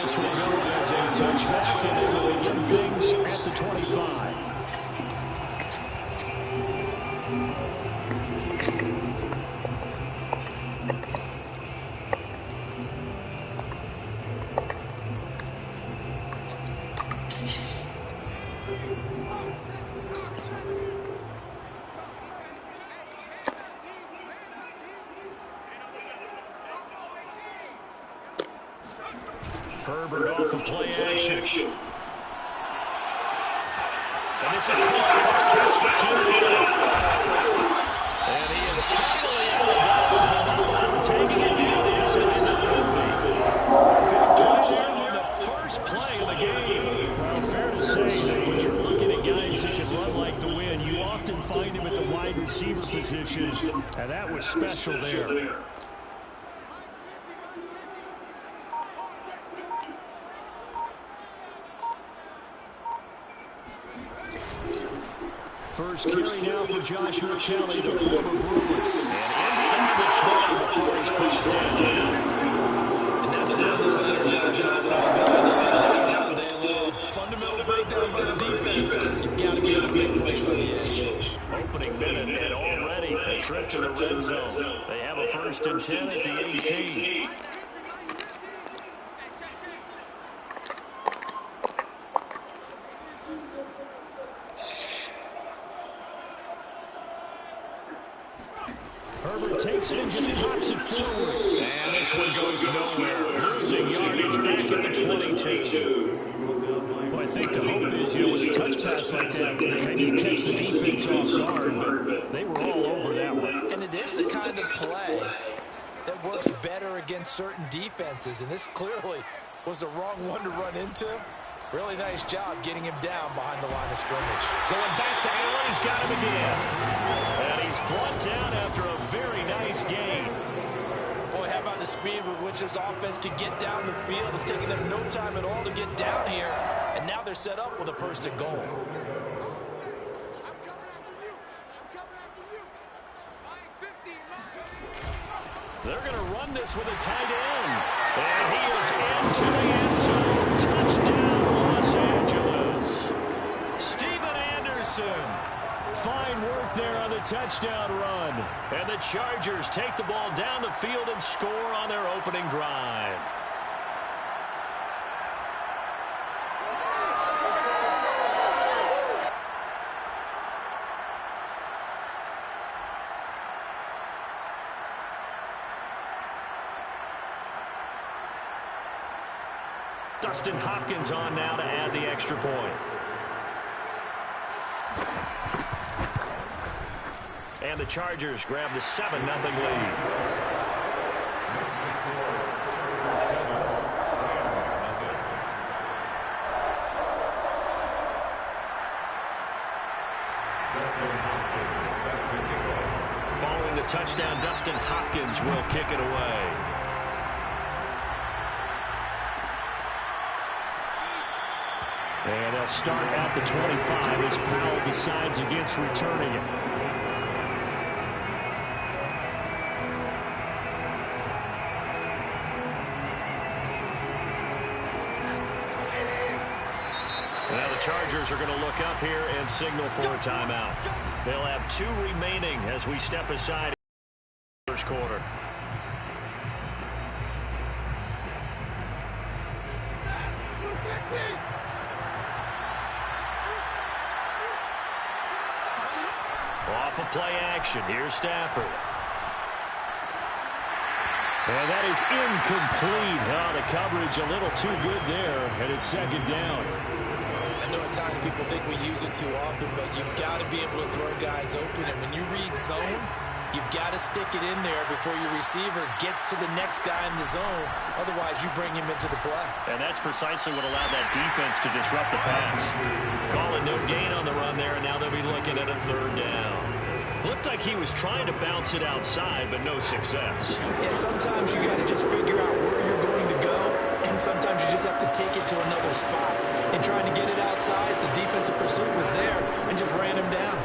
this will go as a touchback, and it will begin things at the 25. Herbert off of play action. And this is caught. First catch for Keenan. And he is finally out of bounds, but not before taking it down inside the 30. Big play there on the first play of the game. Well, fair to say that when you're looking at guys that can run like the wind, you often find him at the wide receiver position, and that was special there. First carry now for Joshua Kelly, the former Brewer. And inside the 20 before he's pushed down. And that's another better job offensive line. They take that out with a little fundamental breakdown by the defense. You've got to be able to make plays on the edge. Opening minute and already a trip to the red zone. They have a 1st and 10 at the 18. Herbert takes it and just pops it forward. And this one goes nowhere. Losing yardage back at the 22. Well, I think the hope is, with a touch pass like that, maybe you catch the defense off guard, but they were all over that one. And it is the kind of play that works better against certain defenses, and this clearly was the wrong one to run into. Really nice job getting him down behind the line of scrimmage. Going back to Allen, he's got him again. And he's brought down after a very nice gain. Boy, how about the speed with which this offense can get down the field? It's taken them no time at all to get down here. And now they're set up with a 1st and goal. They're going to run this with a tight end. And he is into the end zone. Touchdown, Los Angeles. Steven Anderson. Fine work there on the touchdown run. And the Chargers take the ball down the field and score on their opening drive. Dustin Hopkins on now to add the extra point. And the Chargers grab the 7-0 lead. Following the touchdown, Dustin Hopkins will kick it away. And they'll start at the 25 as Powell decides against returning it. Now the Chargers are going to look up here and signal for a timeout. They'll have 2 remaining as we step aside in the first quarter. Off of play action. Here's Stafford. And that is incomplete. Oh, the coverage a little too good there, and it's 2nd down. I know at times people think we use it too often, but you've got to be able to throw guys open. And when you read zone, you've got to stick it in there before your receiver gets to the next guy in the zone. Otherwise, you bring him into the play. And that's precisely what allowed that defense to disrupt the pass. Call it no gain on the run there, and now they'll be looking at a 3rd down. Looked like he was trying to bounce it outside, but no success. Yeah, sometimes you got to just figure out where you're going to go, and sometimes you just have to take it to another spot. And trying to get it outside, the defensive pursuit was there and just ran him down.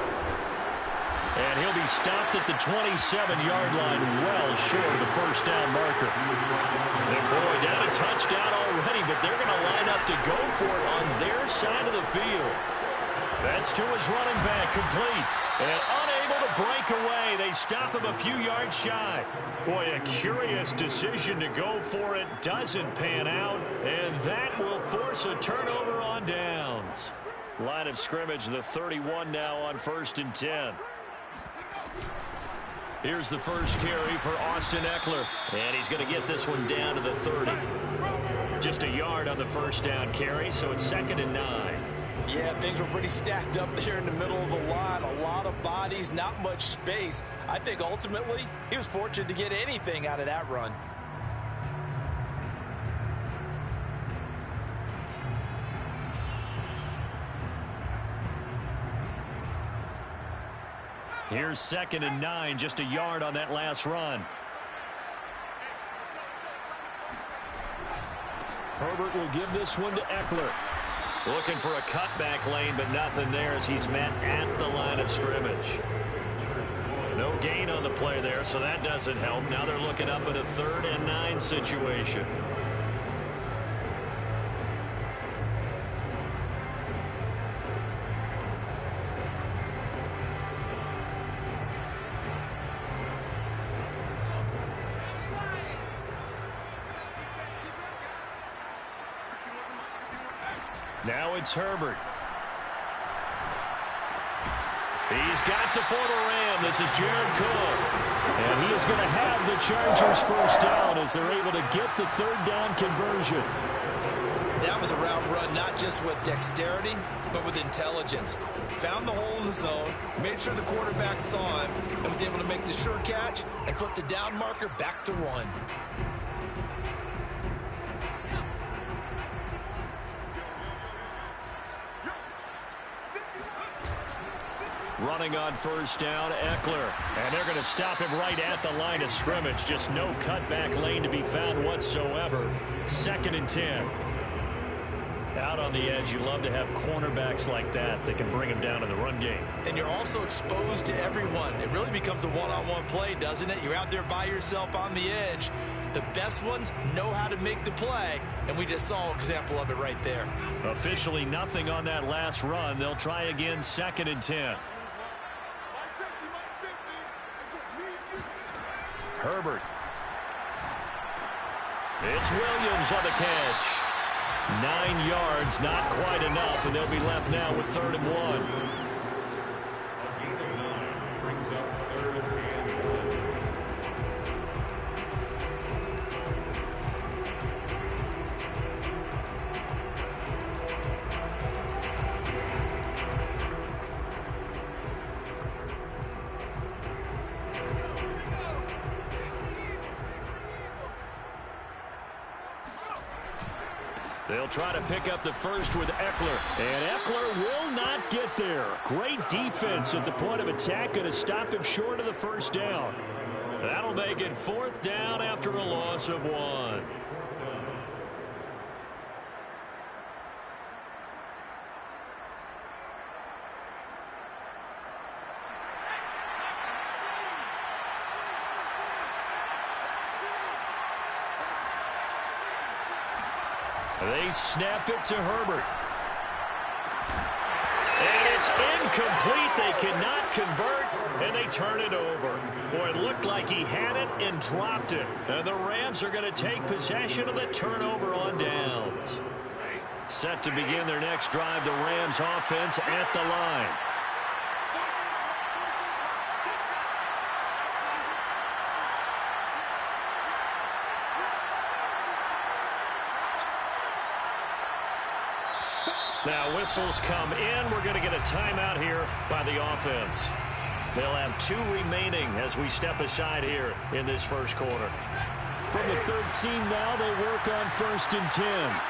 And he'll be stopped at the 27-yard line, well short of the first down marker. And boy, down a touchdown already, but they're going to line up to go for it on their side of the field. That's to his running back, complete. And unable to break away. They stop him a few yards shy. Boy, a curious decision to go for it. Doesn't pan out. And that will force a turnover on downs. Line of scrimmage, the 31 now on 1st and 10. Here's the first carry for Austin Eckler. And he's going to get this one down to the 30. Just a yard on the first down carry, so it's 2nd and 9. Yeah, things were pretty stacked up there in the middle of the line. A lot of bodies, not much space. I think ultimately he was fortunate to get anything out of that run. Here's 2nd and 9, just a yard on that last run. Herbert will give this one to Eckler. Looking for a cutback lane, but nothing there as he's met at the line of scrimmage. No gain on the play there, so that doesn't help. Now they're looking up at a 3rd and 9 situation. Now it's Herbert. He's got the former Ram. This is Jared Cook. And he is going to have the Chargers first down as they're able to get the 3rd down conversion. That was a route run not just with dexterity, but with intelligence. Found the hole in the zone, made sure the quarterback saw him, and was able to make the sure catch and flip the down marker back to 1. Running on first down, Eckler. And they're going to stop him right at the line of scrimmage. Just no cutback lane to be found whatsoever. 2nd and 10. Out on the edge, you love to have cornerbacks like that can bring him down in the run game. And you're also exposed to everyone. It really becomes a one-on-one play, doesn't it? You're out there by yourself on the edge. The best ones know how to make the play, and we just saw an example of it right there. Officially nothing on that last run. They'll try again, 2nd and 10. Herbert. It's Williams on the catch. 9 yards, not quite enough, and they'll be left now with 3rd and 1. They'll try to pick up the first with Eckler. And Eckler will not get there. Great defense at the point of attack. Going to stop him short of the first down. That'll make it 4th down after a loss of 1. They snap it to Herbert. And it's incomplete. They cannot convert, and they turn it over. Boy, it looked like he had it and dropped it. And the Rams are going to take possession of the turnover on downs. Set to begin their next drive, the Rams offense at the line. Now whistles come in. We're going to get a timeout here by the offense. They'll have 2 remaining as we step aside here in this first quarter. From the 13 now, they work on 1st and 10.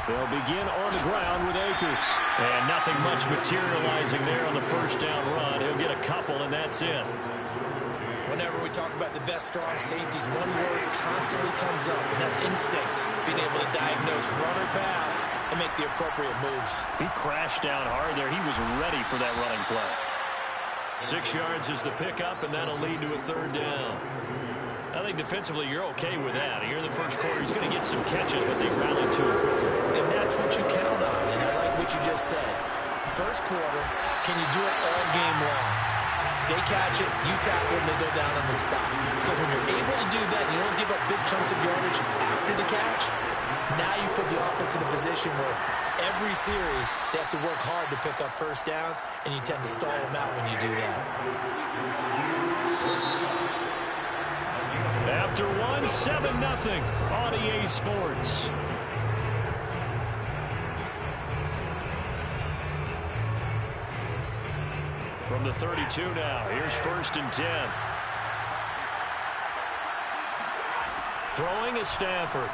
They'll begin on the ground with Akers. And nothing much materializing there on the first down run. He'll get a couple, and that's it. Whenever we talk about the best strong safeties, one word constantly comes up, and that's instincts. Being able to diagnose run or pass and make the appropriate moves. He crashed down hard there. He was ready for that running play. 6 yards is the pickup, and that'll lead to a third down. I think defensively you're okay with that. Here in the first quarter, he's going to get some catches, but they rallied to him quickly. And that's what you count on, and I like what you just said. First quarter, can you do it all game long? They catch it, you tackle them, they go down on the spot. Because when you're able to do that, you don't give up big chunks of yardage after the catch, now you put the offense in a position where every series they have to work hard to pick up first downs, and you tend to stall them out when you do that. After one, 7-0 on EA Sports. From the 32 now, here's 1st and 10. Throwing is Stafford.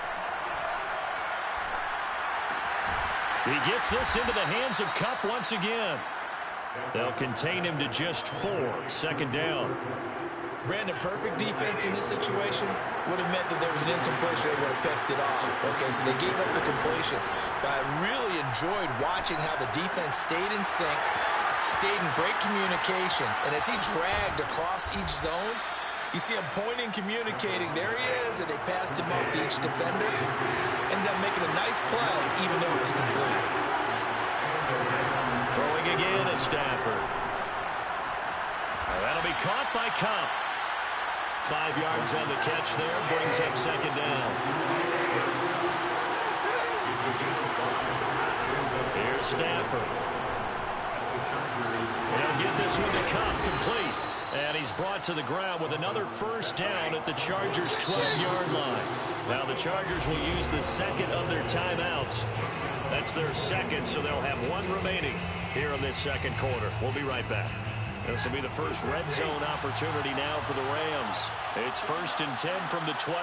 He gets this into the hands of Kupp once again. They'll contain him to just 4. 2nd down. Brandon, perfect defense in this situation would have meant that there was an incompletion that would have picked it off. Okay, so they gave up the completion. But I really enjoyed watching how the defense stayed in sync, stayed in great communication, and as he dragged across each zone, you see him pointing, communicating. There he is, and they passed him up to each defender. Ended up making a nice play, even though it was complete. Throwing again at Stafford. That'll be caught by Kupp. 5 yards on the catch there, brings up 2nd down. Here's Stafford. They'll get this one to Kupp, complete. And he's brought to the ground with another 1st down at the Chargers' 12-yard line. Now the Chargers will use the 2nd of their timeouts. That's their 2nd, so they'll have 1 remaining here in this 2nd quarter. We'll be right back. This will be the first red zone opportunity now for the Rams. It's 1st and 10 from the 12.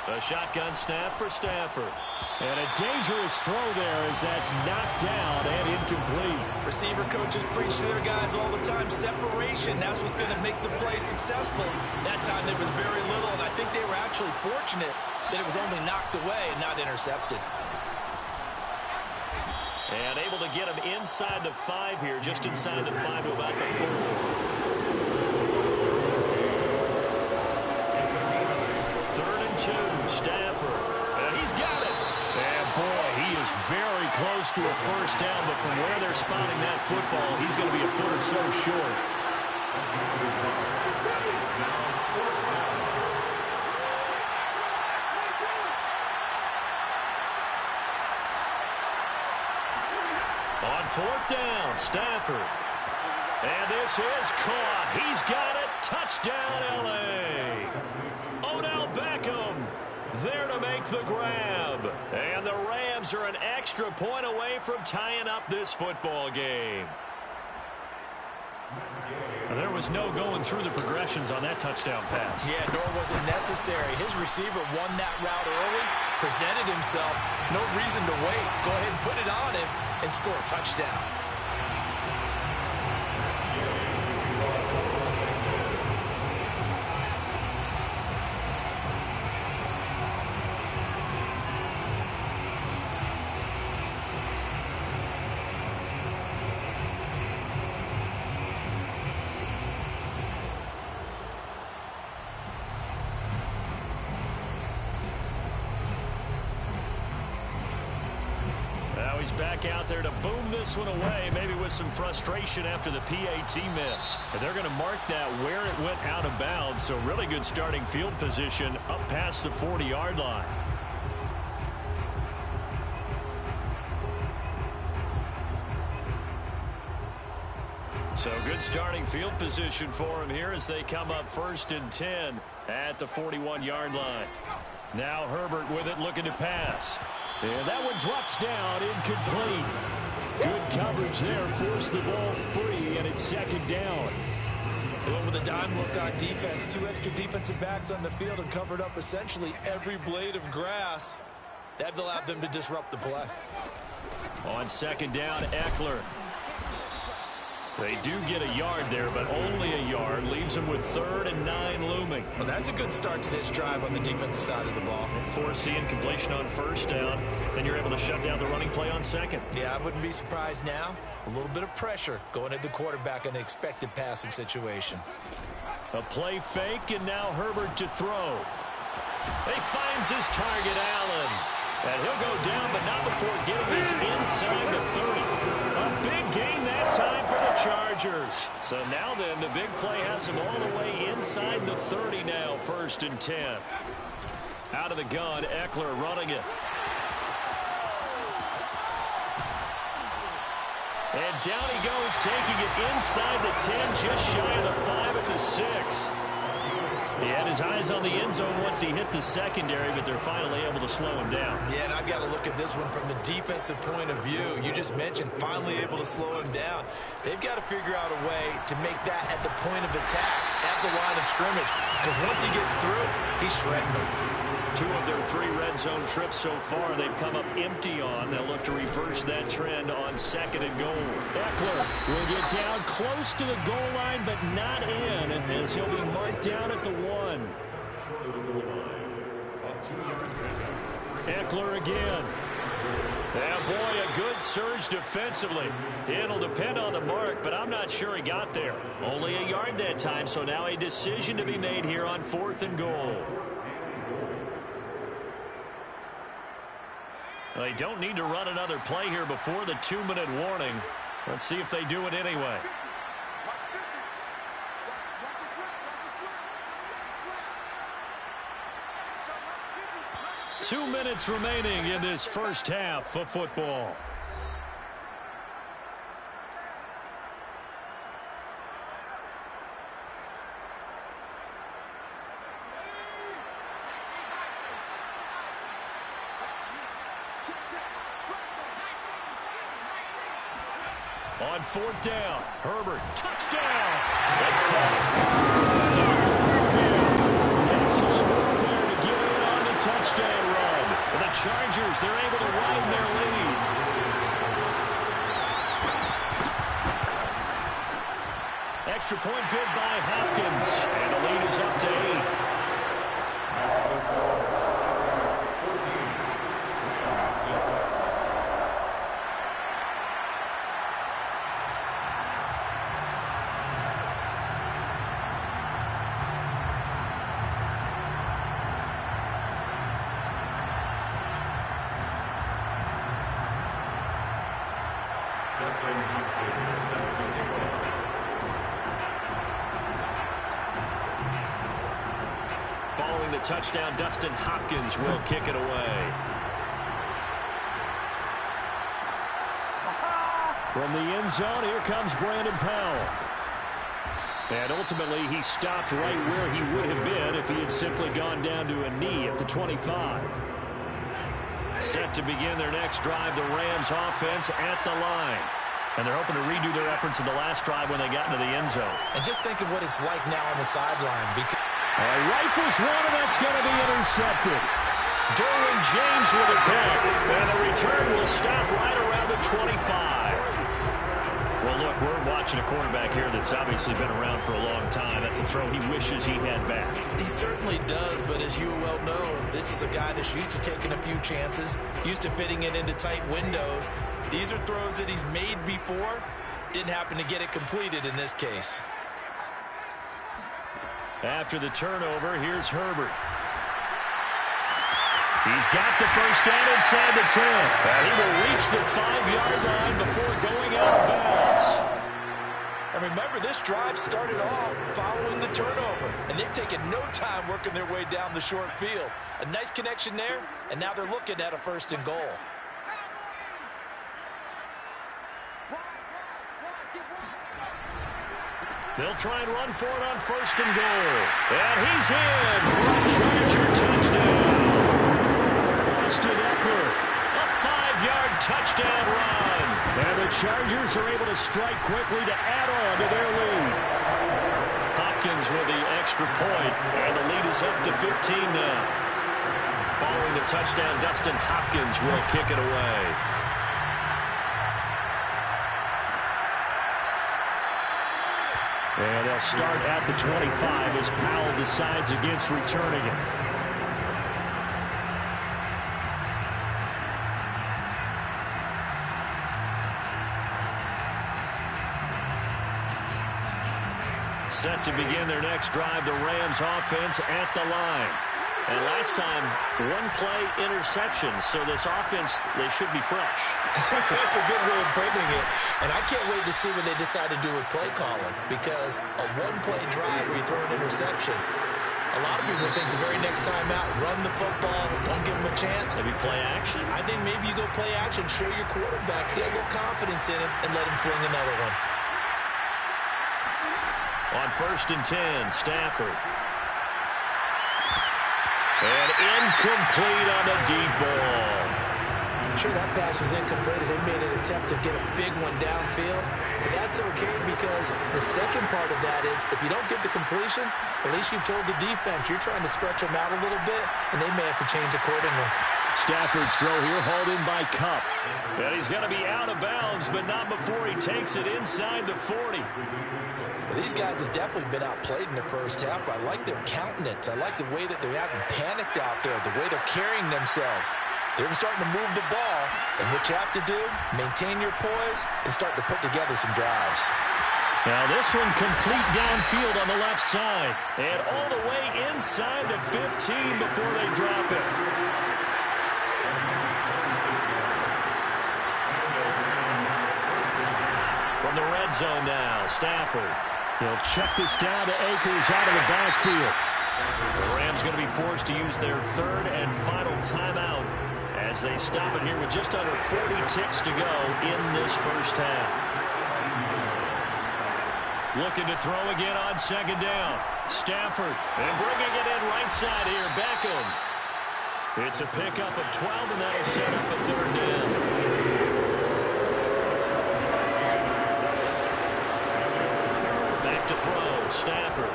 A shotgun snap for Stafford. And a dangerous throw there as that's knocked down and incomplete. Receiver coaches preach to their guys all the time. Separation, that's what's going to make the play successful. That time there was very little, and I think they were actually fortunate that it was only knocked away and not intercepted. And able to get him inside the 5 here, just inside the 5 to about the 4. 3rd and 2, Stafford. And he's got it. And boy, he is very close to a 1st down, but from where they're spotting that football, he's going to be a foot or so short. On 4th down, Stafford. And this is caught. He's got it. Touchdown, L.A. Odell Beckham there to make the grab. And the Rams are an extra point away from tying up this football game. There was no going through the progressions on that touchdown pass. Yeah, nor was it necessary. His receiver won that route early, presented himself. No reason to wait. Go ahead and put it on him and score a touchdown. He's back out there to boom this one away, maybe with some frustration after the PAT miss. And they're going to mark that where it went out of bounds, so really good starting field position up past the 40-yard line. So good starting field position for him here as they come up 1st and 10 at the 41-yard line. Now Herbert with it, looking to pass. And that one drops down, incomplete. Good coverage there, forced the ball free, and it's 2nd down. They went with a dime look on defense. 2 extra defensive backs on the field and covered up essentially every blade of grass. That allowed them to disrupt the play. On 2nd down, Eckler. They do get a yard there, but only a yard. Leaves them with 3rd and 9 looming. Well, that's a good start to this drive on the defensive side of the ball. Forcing completion on 1st down. Then you're able to shut down the running play on 2nd. Yeah, I wouldn't be surprised now. A little bit of pressure going at the quarterback in an expected passing situation. A play fake, and now Herbert to throw. He finds his target, Allen. And he'll go down, but not before getting this inside the 30. A big gain that time for the Chargers. So now then, the big play has him all the way inside the 30 now, 1st and 10. Out of the gun, Eckler running it. And down he goes, taking it inside the 10, just shy of the 5 at the 6. He had his eyes on the end zone once he hit the secondary, but they're finally able to slow him down. Yeah, and I've got to look at this one from the defensive point of view. You just mentioned finally able to slow him down. They've got to figure out a way to make that at the point of attack, at the line of scrimmage, because once he gets through, he's shredding them. 2 of their 3 red zone trips so far they've come up empty on. They'll look to reverse that trend on 2nd and goal. Eckler will get down close to the goal line, but not in, as he'll be marked down at the 1. Eckler again. Yeah, boy, a good surge defensively. It'll depend on the mark, but I'm not sure he got there. Only a yard that time, so now a decision to be made here on 4th and goal. They don't need to run another play here before the 2-minute warning. Let's see if they do it anyway. 2 minutes remaining in this first half of football. On 4th down, Herbert, touchdown. That's called. Excellent work there to get in on the touchdown run. And the Chargers, they're able to widen their lead. Extra point good by Hopkins. And the lead is up to 8. Following the touchdown, Dustin Hopkins will kick it away. From the end zone, here comes Brandon Powell. And ultimately, he stopped right where he would have been if he had simply gone down to a knee at the 25. Set to begin their next drive, the Rams offense at the line. And they're hoping to redo their efforts in the last drive when they got into the end zone. And just think of what it's like now on the sideline. Rifles one, and that's going to be intercepted. Derwin James with a pick. And the return will stop right around the 25. Well, look, we're watching a quarterback here that's obviously been around for a long time. That's a throw he wishes he had back. He certainly does, but as you well know, this is a guy that's used to taking a few chances, used to fitting it into tight windows. These are throws that he's made before. Didn't happen to get it completed in this case. After the turnover, here's Herbert. He's got the first down inside the 10. And he will reach the 5-yard line before going out of bounds. And remember, this drive started off following the turnover. And they've taken no time working their way down the short field. A nice connection there, and now they're looking at a 1st and goal. They'll try and run for it on 1st and goal. And he's in for a Charger touchdown. Austin Eckler, a 5-yard touchdown run. And the Chargers are able to strike quickly to add on to their lead. Hopkins with the extra point, and the lead is up to 15 now. Following the touchdown, Dustin Hopkins will kick it away. And they'll start at the 25 as Powell decides against returning it. Set to begin their next drive, the Rams offense at the line. And last time, one-play interception, so this offense, they should be fresh. That's a good way of putting it. And I can't wait to see what they decide to do with play calling, because a one-play drive where you throw an interception, a lot of people think the very next time out, run the football, don't give them a chance. Maybe play action? I think maybe you go play action, show your quarterback, get a little confidence in him, and let him fling another one. On 1st and 10, Stafford. And incomplete on the deep ball. Sure, that pass was incomplete as they made an attempt to get a big one downfield. But that's okay because the second part of that is if you don't get the completion, at least you've told the defense you're trying to stretch them out a little bit, and they may have to change accordingly. Stafford's throw here hauled in by Kupp. And he's going to be out of bounds, but not before he takes it inside the 40. Well, these guys have definitely been outplayed in the first half. I like their countenance. I like the way that they haven't panicked out there, the way they're carrying themselves. They're starting to move the ball, and what you have to do, maintain your poise and start to put together some drives. Now this one complete downfield on the left side, and all the way inside the 15 before they drop it. From the red zone now, Stafford. He'll check this down to Akers out of the backfield. The Rams going to be forced to use their third and final timeout as they stop it here with just under 40 ticks to go in this first half. Looking to throw again on 2nd down. Stafford and bringing it in right side here. Beckham. It's a pickup of 12, and that'll set up a 3rd down. To throw, Stafford.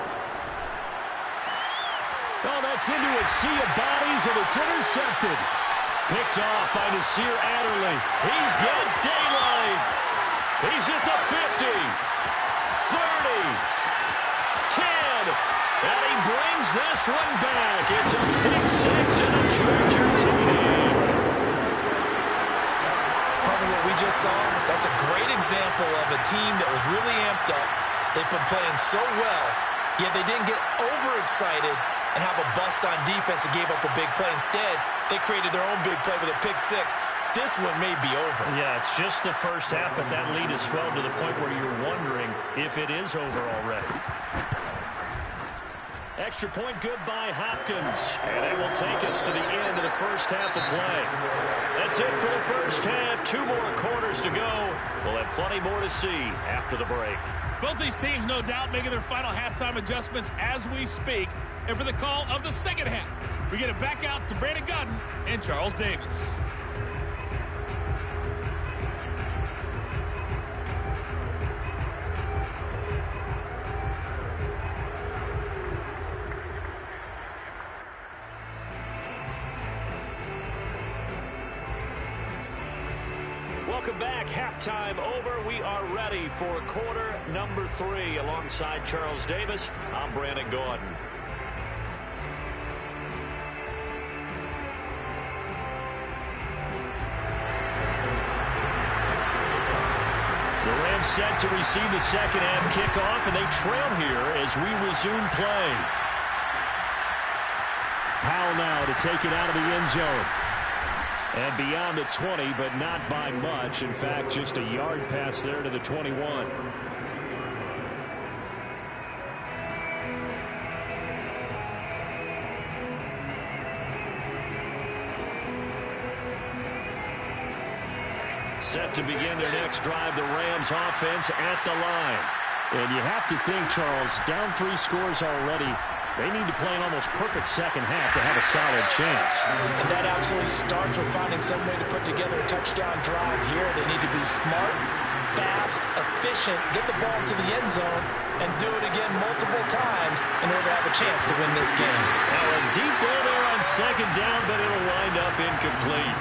Oh, that's into a sea of bodies, and it's intercepted. Picked off by Nasir Adderley. He's got daylight. He's at the 50, 30, 10, and he brings this one back. It's a pick 6 and a Charger TD. Probably what we just saw, that's a great example of a team that was really amped up. They've been playing so well, yet they didn't get overexcited and have a bust on defense and gave up a big play. Instead, they created their own big play with a pick 6. This one may be over. Yeah, it's just the first half, but that lead has swelled to the point where you're wondering if it is over already. Extra point good by Hopkins. And it will take us to the end of the first half of play. That's it for the first half. 2 more quarters to go. We'll have plenty more to see after the break. Both these teams, no doubt, making their final halftime adjustments as we speak. And for the call of the second half, we get it back out to Brandon Godden and Charles Davis. Welcome back. Halftime over. We are ready for quarter number 3. Alongside Charles Davis, I'm Brandon Gordon. The Rams set to receive the second half kickoff, and they trail here as we resume play. Powell now to take it out of the end zone. And beyond the 20, but not by much. In fact, just a yard pass there to the 21. Set to begin their next drive, the Rams offense at the line. And you have to think, Charles, down 3 scores already. They need to play an almost perfect second half to have a solid chance. And that absolutely starts with finding some way to put together a touchdown drive here. They need to be smart, fast, efficient, get the ball to the end zone, and do it again multiple times in order to have a chance to win this game. Now a deep ball there on 2nd down, but it'll wind up incomplete.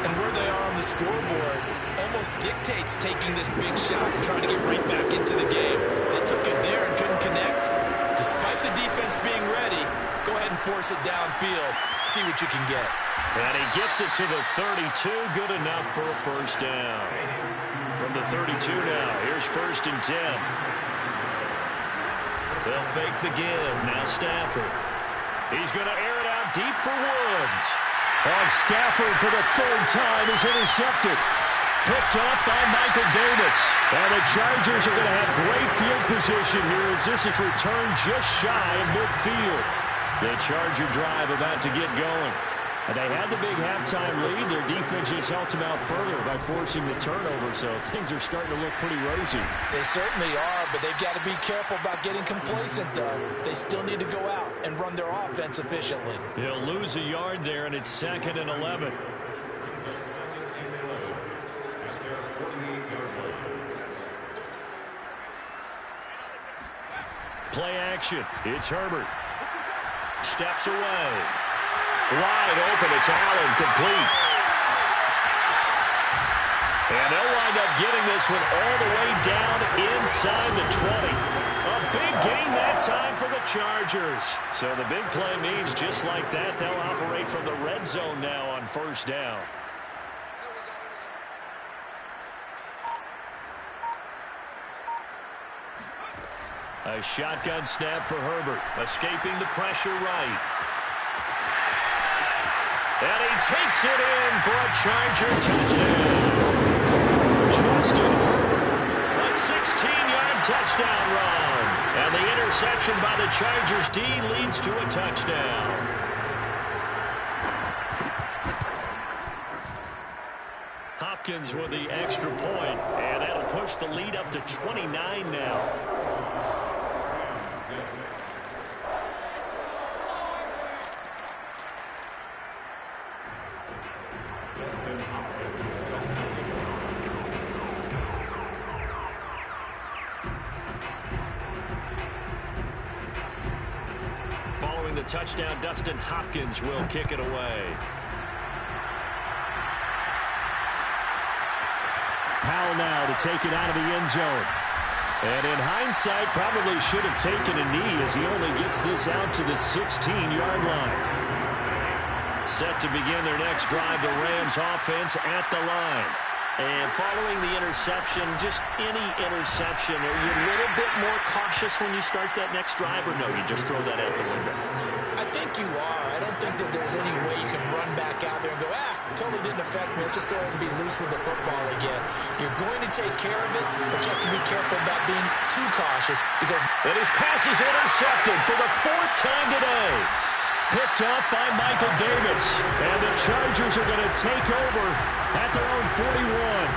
And where they are on the scoreboard almost dictates taking this big shot and trying to get right back into the game. They took it there and couldn't connect. Despite the defense being ready, go ahead and force it downfield. See what you can get. And he gets it to the 32. Good enough for a first down. From the 32 now, here's 1st and 10. They'll fake the give. Now Stafford. He's going to air it out deep for Woods. And Stafford for the 3rd time is intercepted. Picked up by Michael Davis. And the Chargers are going to have great field position here as this is returned just shy of midfield. The Charger drive about to get going. And they had the big halftime lead. Their defense just helped them out further by forcing the turnover, so things are starting to look pretty rosy. They certainly are, but they've got to be careful about getting complacent, though. They still need to go out and run their offense efficiently. He'll lose a yard there, and it's 2nd and 11. Play action. It's Herbert. Steps away. Wide open. It's Allen, complete. And they'll wind up getting this one all the way down inside the 20. A big gain that time for the Chargers. So the big play means just like that, they'll operate from the red zone now on 1st down. A shotgun snap for Herbert, escaping the pressure right. And he takes it in for a Charger touchdown. Justin Herbert, a 16-yard touchdown run. And the interception by the Chargers D leads to a touchdown. Hopkins with the extra point, and that'll push the lead up to 29 now. Following the touchdown, Dustin Hopkins will kick it away. Powell now to take it out of the end zone. And in hindsight, probably should have taken a knee as he only gets this out to the 16-yard line. Set to begin their next drive, the Rams offense at the line. And following the interception, just any interception, are you a little bit more cautious when you start that next drive, or no, you just throw that out the window? I think you are. I don't think that there's any way you can run back out there and go, totally didn't affect me. Let's just go ahead and be loose with the football again. You're going to take care of it, but you have to be careful about being too cautious because... And his pass is intercepted for the 4th time today. Picked off by Michael Davis. And the Chargers are going to take over at their own 41.